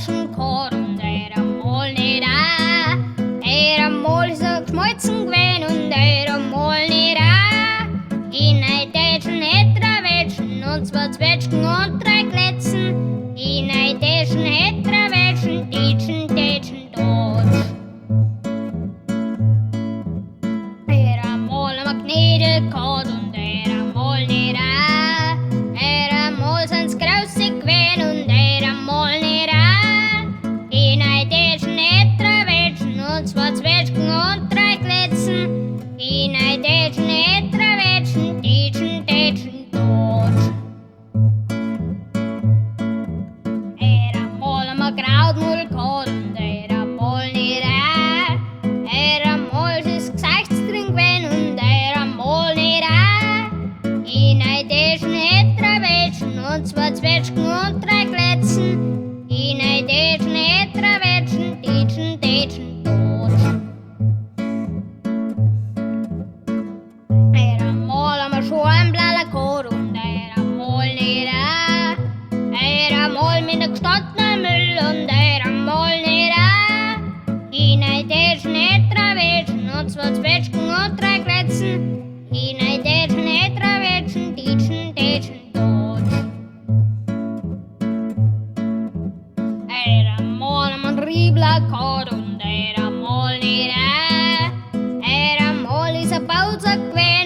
deutschen Chor und er mal nicht an. Er mal ist geschmolzen gewesen und er mal nicht an. In ein Tätschen hätt er Wätschen und zwei Zwetschgen und drei Glätzen. In ein Tätschen hätt er Wätschen, Tätschen, Tätschen, Dotsch. Er mal am Knädel gehabt und er mal nicht an. Er mal sind's grausig gewesen und er mal nicht an. In ein Tätschen hätt er Wätschen und zwei Zwetschgen und drei Glätzen. In ein Tätschen hätt er Wätschen, Tätschen, Tätschen, Dotsch. Er mal am Krautmul gehabt und er mal nicht an. Er mal ist Gesichtstrink gewesen und er mal nicht an. In ein Tätschen hätt er Wätschen und zwei Zwetschgen und drei Glätzen. In ein Tätschen hätt er Wätschen, Tätschen, Tätschen, Dotsch. Er mal am Schornblaller gehabt und er mal nicht an. Er mal mit der gestandenen Müll und er mal nicht an. In ein Tätschen hätt er Wätschen und zwei Zwetschgen und drei Glätzen. In ein Tätschen hätt er Wätschen, Tätschen, Tätschen, Dotsch. Er mal am Riebler gehabt und er mal nicht an. Er mal ist ein Bauzer gewesen